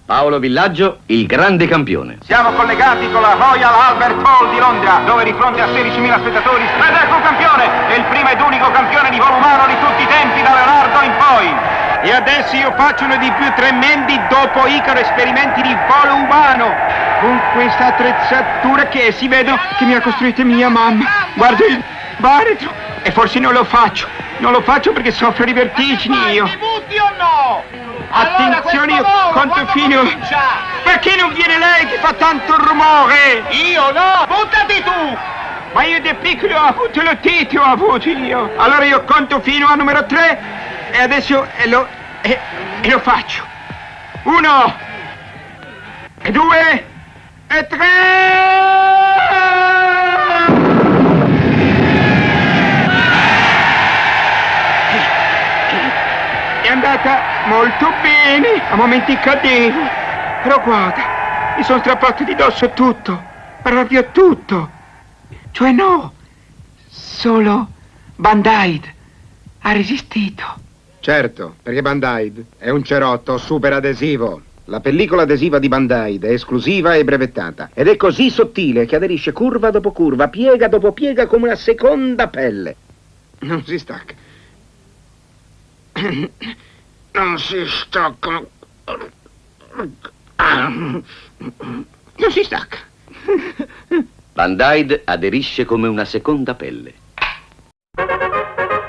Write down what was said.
Paolo Villaggio, il grande campione. Siamo collegati con la Royal Albert Hall di Londra, dove di fronte a 16.000 spettatori ed ecco un campione, è il primo ed unico campione di volo umano di tutti i tempi, da Leonardo in poi. E adesso io faccio uno dei più tremendi dopo Icaro esperimenti di volo umano, con questa attrezzatura che si vedono che mi ha costruito mia mamma. Guarda il baretro, e forse non lo faccio perché soffro di vertigini io. Ti butti o no? Attenzione, io conto fino. Perché non viene lei che fa tanto rumore? Io no, buttati tu! Ma io da piccolo ho avuto l'otite, ho avuto io. Allora io conto fino a numero 3 e adesso lo faccio. 1 e 2 e 3. È andata molto bene, a momenti cadevo, però guarda, mi sono strappato di dosso tutto, proprio tutto. Cioè no, solo Band-Aid ha resistito. Certo, perché Band-Aid è un cerotto super adesivo. La pellicola adesiva di Band-Aid è esclusiva e brevettata ed è così sottile che aderisce curva dopo curva, piega dopo piega come una seconda pelle. Non si stacca. Non si stacca. Non si stacca. Band-Aid aderisce come una seconda pelle.